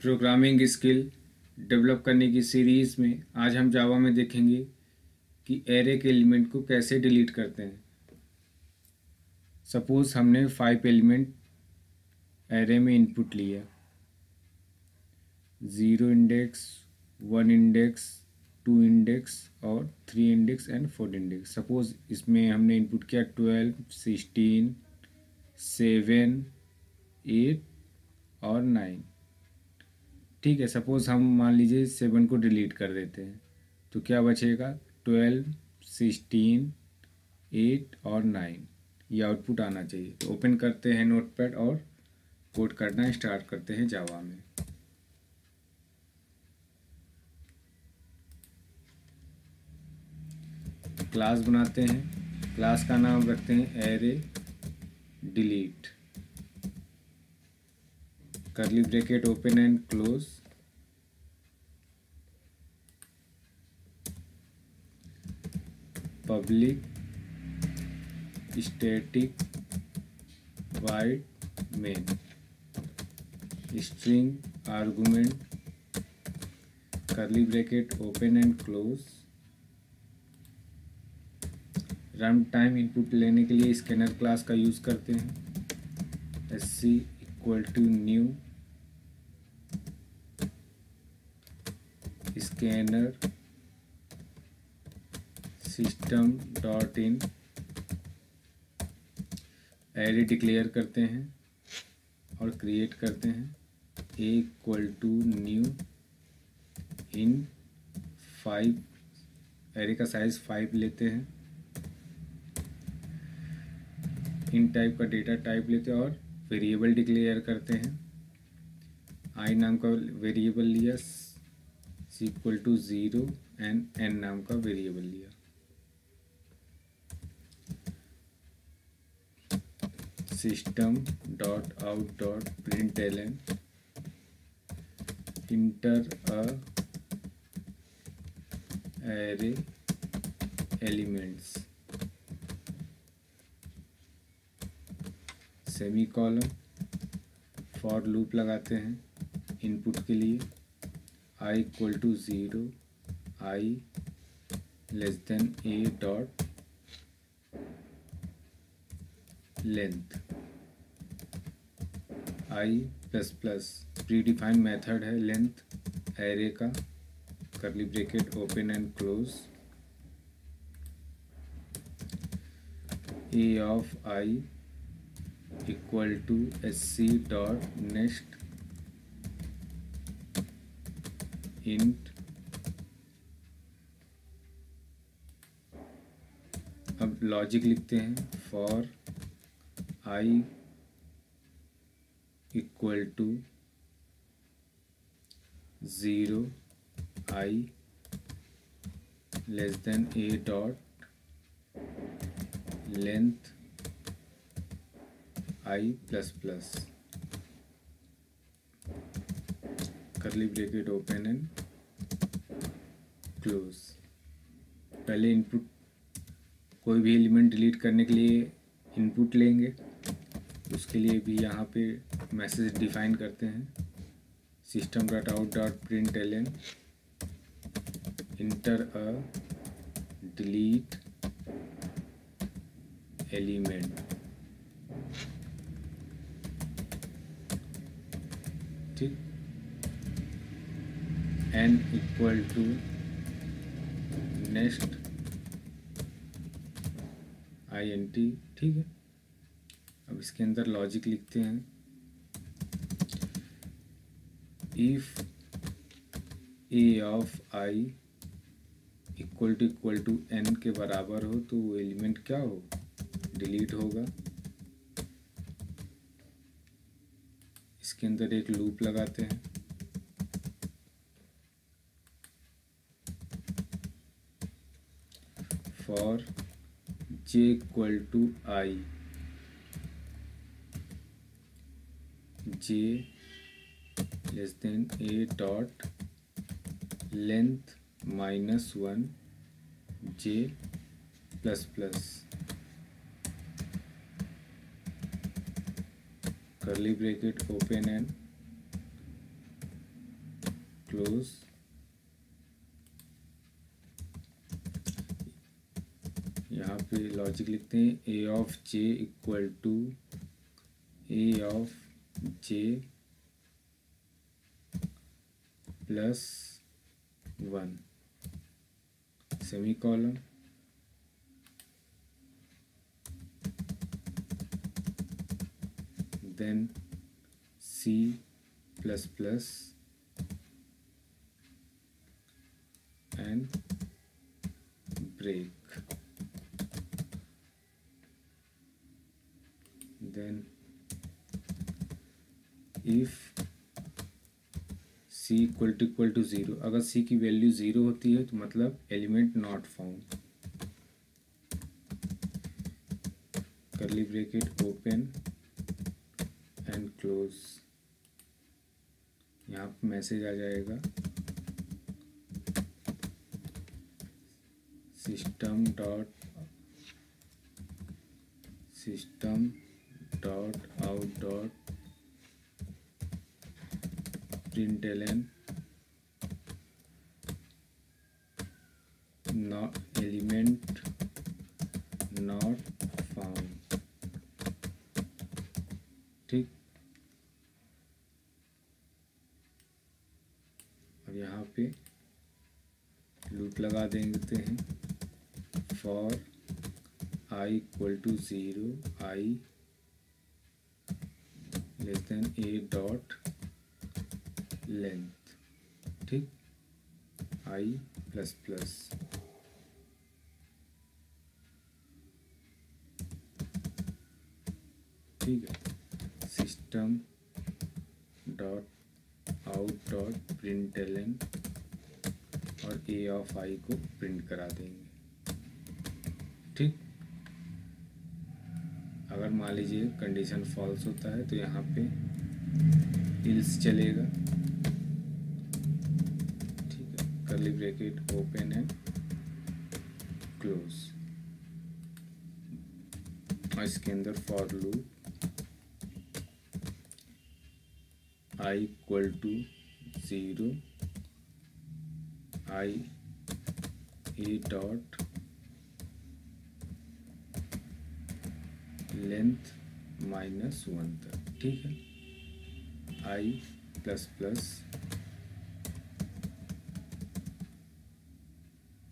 Programming skill develop करने की series में आज हम जावा में देखेंगे कि एरे के एलिमेंट को कैसे डिलीट करते हैं। सपोज़ हमने 5 एलिमेंट एरे में इनपुट लिया, 0 इंडेक्स, 1 इंडेक्स, 2 इंडेक्स और 3 इंडेक्स एंड 4 इंडेक्स। सपोज़ इसमें हमने इनपुट किया 12, 16, 7, 8 और 9। ठीक है, सपोज़ हम मान लीजिए 7 को डिलीट कर देते हैं तो क्या बचेगा? 12, 16, 8 और 9। ये आउटपुट आना चाहिए। तो ओपन करते हैं नोटपैड और कोड करना स्टार्ट करते हैं जावा में। क्लास बनाते हैं। क्लास का नाम रखते हैं array delete, curly bracket open and close, public static void main, string argument, curly bracket open and close. Run time input लेने के लिए स्कैनर क्लास का यूज़ करते हैं। sc equal to new scanner system dot in, array declare करते हैं और create करते हैं। a equal to new int 5, array का साइज 5 लेते हैं। इन टाइप का डेटा टाइप लेते हैं और वेरिएबल डिक्लेयर करते हैं। आई नाम का वेरिएबल लिया, C equal to 0 and N नाम का वेरिएबल लिया। System dot out dot println enter a array elements, semicolon. For loop लगाते हैं इनपुट के लिए। I equal to 0, I less than A dot length, I plus plus predefined method है length array का, curly bracket open and close. A of I equal to sc dot next int. अब logic लिखते हैं। For i equal to 0, i less than a dot length I plus plus, curly bracket open and close. पहले input, कोई भी element delete करने के लिए input लेंगे, उसके लिए भी यहाँ पे मैसेज डिफाइन करते हैं। System dot out dot println enter a delete element. ठीक, n equal to next int। ठीक है, अब इसके अंदर लॉजिक लिखते हैं। If a of i equal to n के बराबर हो तो वो एलिमेंट क्या हो? डिलीट होगा। इसके अंदर एक लूप लगाते हैं। For j equal to i, j less than a dot length -1 j plus plus, curly bracket open and close. यहाँ पे लॉजिक लिखते हैं A of J equal to A of J plus 1 semicolon, then C plus plus and break, then if c equal to 0, अगर c की value 0 होती है तो मतलब element not found, curly bracket open and close. यहाँ पर message आ जाएगा system dot out dot println not element not found. ठीक, और यहाँ पे लूप लगा देते हैं for I equal to 0, I less than A dot length. ठीक, आई प्लस प्लस, ठीक है। System dot out dot println और ए ऑफ आई को प्रिंट करा देंगे। ठीक, अगर मान लीजिए कंडीशन फॉल्स होता है तो यहाँ पे इल्स चलेगा। ठीक है, curly bracket open and close, और इसके अंदर for loop I equal to 0, I A dot length -1 तक। ठीक है, आई प्लस प्लस।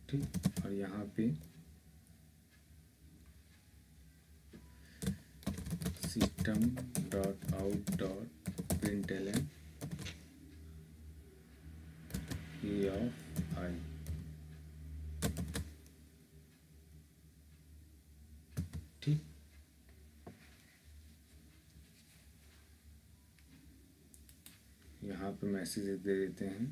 ठीक, और यहाँ पे system dot out dot println A of I. ठीक, यहाँ पे मैसेज दे देते हैं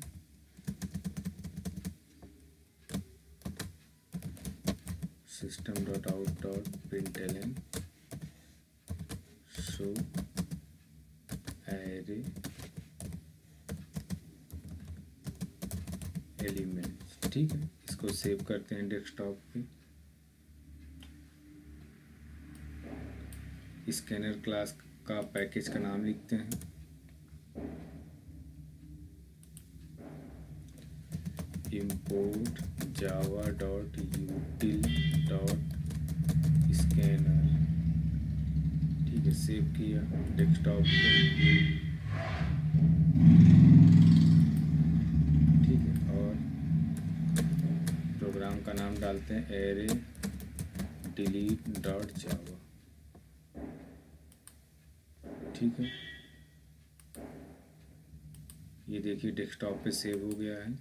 system dot out dot println show array elements. ठीक है, इसको सेव करते हैं डेस्कटॉप पे। स्कैनर क्लास का पैकेज का नाम लिखते हैं import java dot util dot scanner। ठीक है, सेव किया डेस्कटॉप पे। ठीक है, और प्रोग्राम का नाम डालते हैं एरे डिलीट डॉट जावा। ठीक है, ये देखिए डेस्कटॉप पे सेव हो गया है।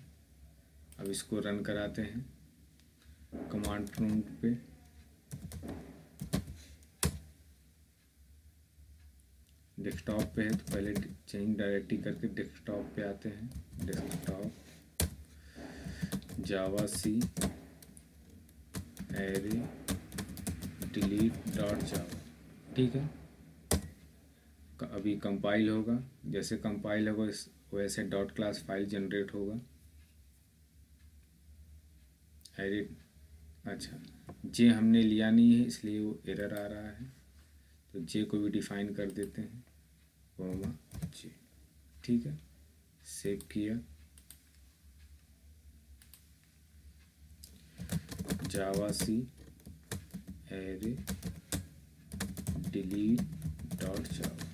अब इसको रन कराते हैं कमांड प्रॉम्प्ट पे। डेस्कटॉप पे है तो पहले चेंज डायरेक्टरी करके डेस्कटॉप पे आते हैं। डेस्कटॉप जावा सी एरे डिलीट डॉट जावा। ठीक है, अभी कंपाइल होगा, जैसे कंपाइल होगा वैसे डॉट क्लास फाइल जनरेट होगा। एडिट, अच्छा जे हमने लिया नहीं है इसलिए वो एरर आ रहा है, तो जे को भी डिफाइन कर देते हैं, कोमा जे। ठीक है, सेव किया Java C array delete dot Java.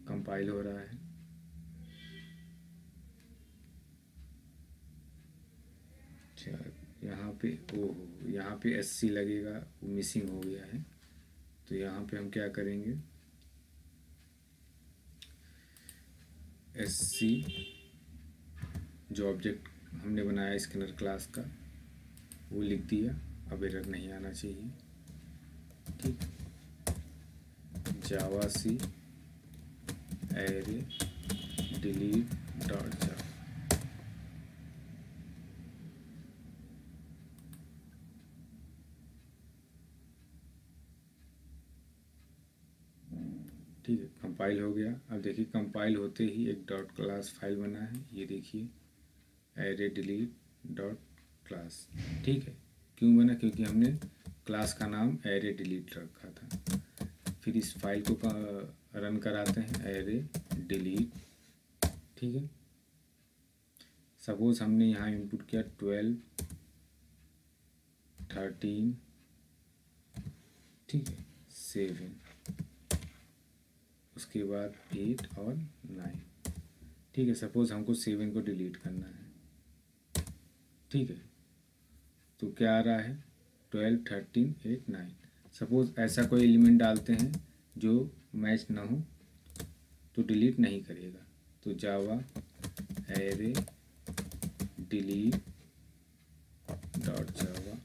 Compile हो रहा है। अच्छा, यहाँ पे ओहो, यहाँ पे SC लगेगा, वो मिसिंग हो गया है। तो यहाँ पे हम क्या करेंगे, SC जो ऑब्जेक्ट हमने बनाया स्कैनर क्लास का वो लिख दिया। अब एरर नहीं आना चाहिए। ठीक, जावा सी एरे डिलीट डॉट जावा। ठीक है, कंपाइल हो गया। अब देखिए कंपाइल होते ही एक डॉट क्लास फाइल बना है, ये देखिए एरे डिलीट डॉट क्लास। ठीक है, क्यों बना, क्योंकि हमने क्लास का नाम एरे डिलीट रखा था। फिर इस फाइल को रन कराते हैं, एरे डिलीट। ठीक है, सपोज हमने यहाँ इनपुट किया 12 13, ठीक है, 7, उसके बाद 8 और 9। ठीक है, सपोज हमको 7 को डिलीट करना है। ठीक है, तो क्या आ रहा है, 12 13 8 9। सपोज ऐसा कोई एलिमेंट डालते हैं जो मैच ना हो तो डिलीट नहीं करेगा। तो जावा एरे डिलीट डॉट जावा।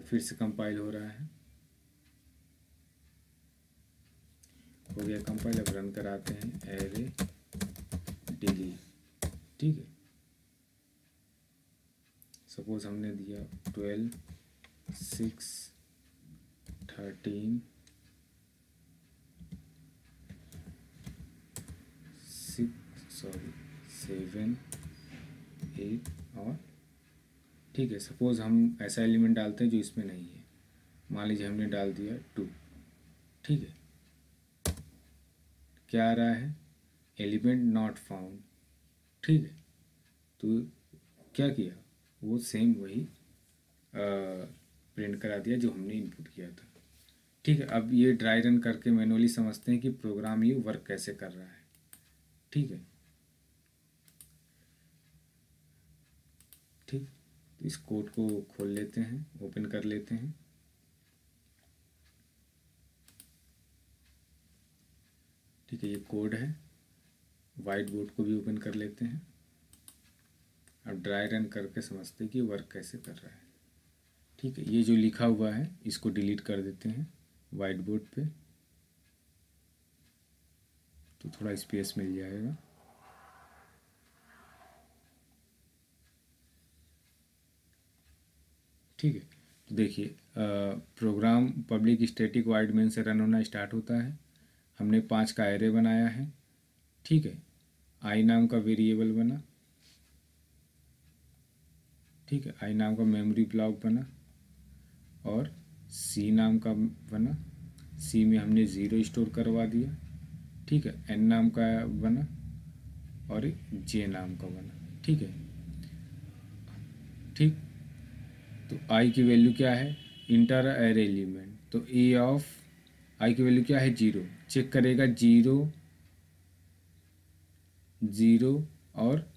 फिर से कंपाइल हो रहा है, हो गया कंपाइल। अब रन कराते हैं, एरे डिलीट। ठीक है, सपोज हमने दिया 12 6 13 7 8 और, ठीक है, सपोज हम ऐसा एलिमेंट डालते हैं जो इसमें नहीं है। मान लीजिए हमने डाल दिया 2। ठीक है, क्या आ रहा है, एलिमेंट नॉट फाउंड। ठीक है, तो क्या किया, वो सेम वही प्रिंट करा दिया जो हमने इनपुट किया था। ठीक है, अब ये ड्राई रन करके मैनुअली समझते हैं कि प्रोग्राम ये वर्क कैसे कर रहा है। ठीक है, ठीक, तो इस कोड को खोल लेते हैं, ओपन कर लेते हैं। ठीक है, ये कोड है। वाइट बोर्ड को भी ओपन कर लेते हैं। अब ड्राई रन करके समझते हैं कि वर्क कैसे कर रहा है। ठीक है, ये जो लिखा हुआ है इसको डिलीट कर देते हैं वाइट बोर्ड पे, तो थोड़ा स्पेस मिल जाएगा। ठीक है, तो देखिए program public static void main से रन होना स्टार्ट होता है। हमने 5 का एरे बनाया है। ठीक है, आई नाम का वेरिएबल बना। ठीक है, आई नाम का मेमोरी ब्लॉक बना और सी नाम का बना। सी में हमने 0 स्टोर करवा दिया। ठीक है, एन नाम का बना और एक जे नाम का बना। ठीक है, ठीक, तो आई की वैल्यू क्या है, इंटर एरे एलिमेंट। तो ए ऑफ आई की वैल्यू क्या है, 0। चेक करेगा 0 0 और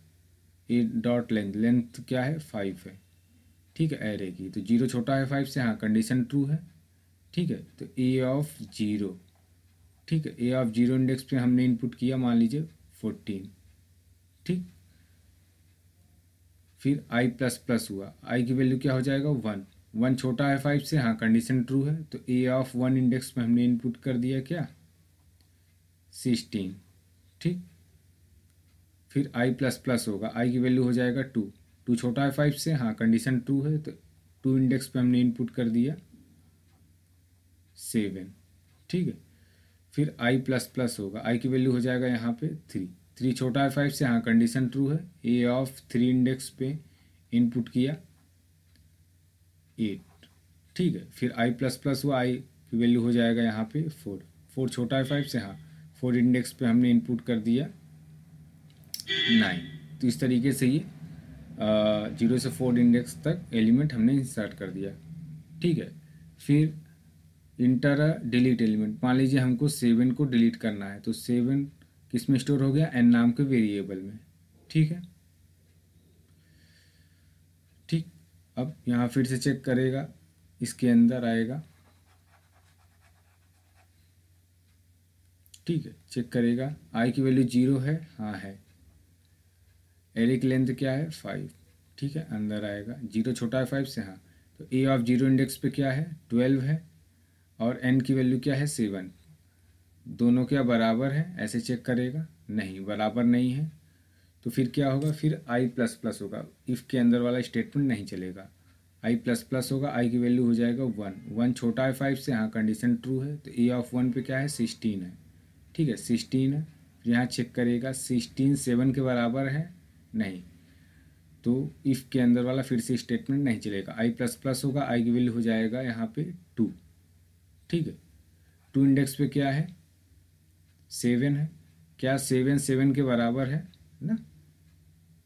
ए डॉट लेंथ क्या है, 5 है। ठीक है, एरे की तो 0 छोटा है 5 से, हाँ कंडीशन ट्रू है। ठीक है, तो ए ऑफ 0। ठीक है, ए ऑफ 0 इंडेक्स पे हमने इनपुट किया, मान लीजिए 14। ठीक, फिर आई प्लस प्लस हुआ, आई की वैल्यू क्या हो जाएगा, 1। 1 छोटा है 5 से, हाँ कंडीशन ट्रू है। तो ए ऑफ 1 इंडेक्स में हमने इनपुट कर दिया क्या, 16। ठीक, फिर आई प्लस प्लस होगा, आई की वैल्यू हो जाएगा 2। 2 छोटा है 5 से, हाँ कंडीशन ट्रू है। तो 2 इंडेक्स पे हमने इनपुट कर दिया 7। ठीक है, फिर आई प्लस प्लस होगा, आई की वैल्यू हो जाएगा यहाँ पे 3। 3 छोटा है 5 से, हाँ कंडीशन ट्रू है। ए ऑफ 3 इंडेक्स पे इनपुट किया 8। ठीक है, फिर आई प्लस प्लस हुआ, आई की वैल्यू हो जाएगा यहाँ पे 4। 4 छोटा है 5 से, हाँ 4 इंडेक्स पे हमने इनपुट कर दिया 9। तो इस तरीके से ये 0 से 4 इंडेक्स तक एलिमेंट हमने इंसर्ट कर दिया। ठीक है, फिर इंटर डिलीट एलिमेंट। मान लीजिए हमको 7 को डिलीट करना है, तो 7 किस में स्टोर हो गया, n नाम के वेरिएबल में। ठीक है, ठीक। अब यहाँ फिर से चेक करेगा, इसके अंदर आएगा, ठीक है, चेक करेगा i की वैल्यू 0 है, हाँ है। एरे की लेंथ क्या है 5, ठीक है, अंदर आएगा। 0 छोटा है 5 से, हाँ। तो a ऑफ 0 इंडेक्स पे क्या है 12 है, और n की वैल्यू क्या है 7। दोनों क्या बराबर है, ऐसे चेक करेगा, नहीं बराबर नहीं है। तो फिर क्या होगा, फिर i प्लस प्लस होगा। इफ़ के अंदर वाला स्टेटमेंट नहीं चलेगा, i प्लस प्लस होगा, i की वैल्यू हो जाएगा 1। 1 छोटा है 5 से, हाँ कंडीशन ट्रू है। तो a ऑफ 1 पे क्या है 16 है, ठीक है 16 है। फिर यहाँ चेक करेगा 16 7 के बराबर है, नहीं। तो इफ़ के अंदर वाला फिर से स्टेटमेंट नहीं चलेगा, i प्लस प्लस होगा, i की वैल्यू हो जाएगा यहाँ पे 2। ठीक है, 2 इंडेक्स पे क्या है 7 है, क्या 7 7 के बराबर है ना।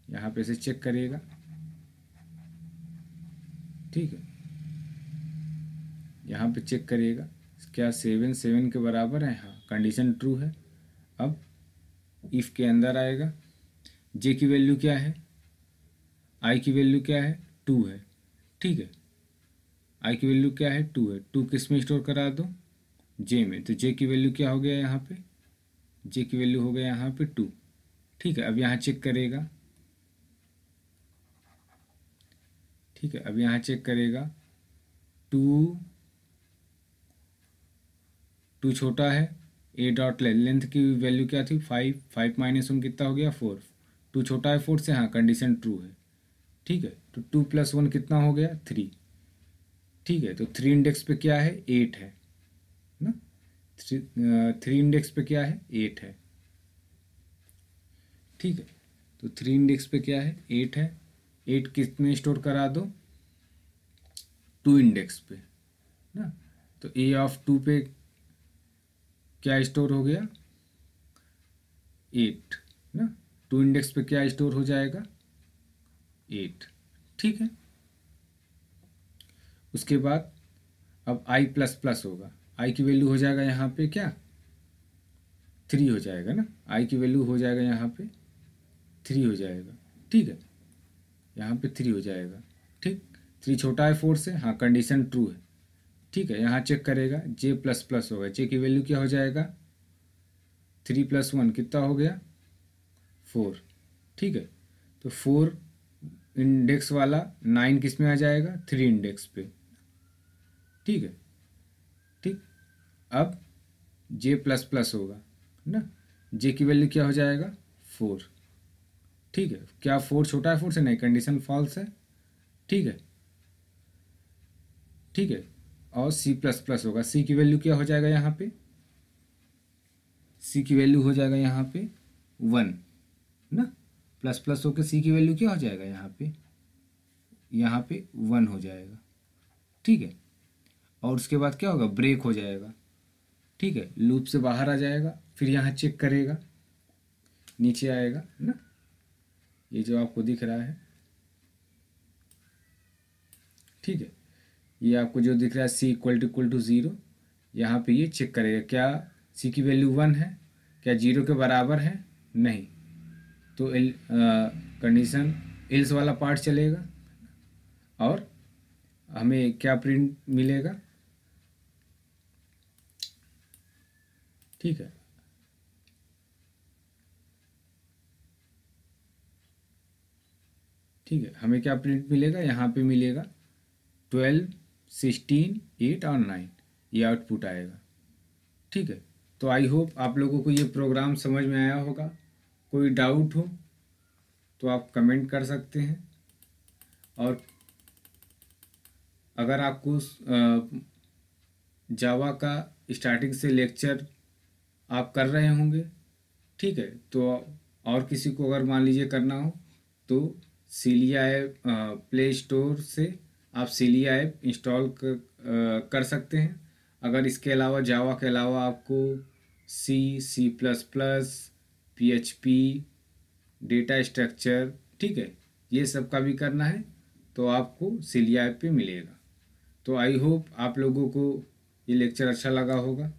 यहाँ पे से चेक करेगा, ठीक है, यहाँ पे चेक करेगा क्या 7 7 के बराबर है, हाँ कंडीशन ट्रू है। अब इफ़ के अंदर आएगा, जे की वैल्यू क्या है, आई की वैल्यू क्या है 2 है, ठीक है, आई की वैल्यू क्या है 2 है। 2 किस में स्टोर करा दो, जे में। तो जे की वैल्यू क्या हो गया यहाँ पे, जे की वैल्यू हो गया यहाँ पे 2। ठीक है, अब यहाँ चेक करेगा, ठीक है, अब यहाँ चेक करेगा 2 छोटा है, ए डॉट लेंथ की वैल्यू क्या थी 5, 5 माइनस 1 कितना हो गया 4। 2 छोटा है 4 से, हाँ कंडीशन ट्रू है। ठीक है, तो 2 + 1 कितना हो गया 3। ठीक है, तो 3 इंडेक्स पे क्या है 8 है ना। 3 इंडेक्स पे क्या है 8 है, ठीक है। तो 3 इंडेक्स पे क्या है 8 है। 8 किस में स्टोर करा दो 2 इंडेक्स पे ना। तो ए ऑफ 2 पे क्या स्टोर हो गया 8 ना। 2 इंडेक्स पे क्या स्टोर हो जाएगा 8, ठीक है। उसके बाद अब i प्लस प्लस होगा, i की वैल्यू हो जाएगा यहाँ पे क्या 3 हो जाएगा ना। i की वैल्यू हो जाएगा यहाँ पे 3 हो जाएगा, ठीक है, यहाँ पे 3 हो जाएगा, ठीक। 3 छोटा है 4 से, हाँ कंडीशन ट्रू है, ठीक है। यहाँ चेक करेगा j प्लस प्लस होगा, j की वैल्यू क्या हो जाएगा 3 + 1 कितना हो गया 4, ठीक है। तो 4 इंडेक्स वाला 9 किस में आ जाएगा 3 इंडेक्स पे, ठीक है, ठीक। अब j प्लस प्लस होगा ना, j की वैल्यू क्या हो जाएगा 4, ठीक है। क्या 4 छोटा है 4 से, नहीं कंडीशन फॉल्स है, ठीक है, ठीक है। और c प्लस प्लस होगा, c की वैल्यू क्या हो जाएगा यहाँ पे, c की वैल्यू हो जाएगा यहाँ पे 1 ना। प्लस प्लस होकर c की वैल्यू क्या हो जाएगा यहाँ पे 1 हो जाएगा, ठीक है। और उसके बाद क्या होगा ब्रेक हो जाएगा, ठीक है, लूप से बाहर आ जाएगा। फिर यहाँ चेक करेगा, नीचे आएगा ना, ये जो आपको दिख रहा है, ठीक है, ये आपको जो दिख रहा है c = 0, यहाँ पे ये चेक करेगा क्या c की वैल्यू 1 है, क्या 0 के बराबर है, नहीं। तो कंडीशन एल्स वाला पार्ट चलेगा, और हमें क्या प्रिंट मिलेगा, ठीक है, ठीक है, हमें क्या प्रिंट मिलेगा, यहाँ पे मिलेगा 12 16 8 और 9, ये आउटपुट आएगा, ठीक है। तो आई होप आप लोगों को ये प्रोग्राम समझ में आया होगा। कोई डाउट हो तो आप कमेंट कर सकते हैं, और अगर आपको जावा का स्टार्टिंग से लेक्चर आप कर रहे होंगे, ठीक है, तो और किसी को अगर मान लीजिए करना हो तो सीलिया ऐप प्ले स्टोर से आप सीलिया ऐप इंस्टॉल कर सकते हैं। अगर इसके अलावा जावा के अलावा आपको C, C plus plus, PHP, data structure, ठीक है, ये सब का भी करना है तो आपको सिलिया ऐप पे मिलेगा। तो आई होप आप लोगों को ये लेक्चर अच्छा लगा होगा।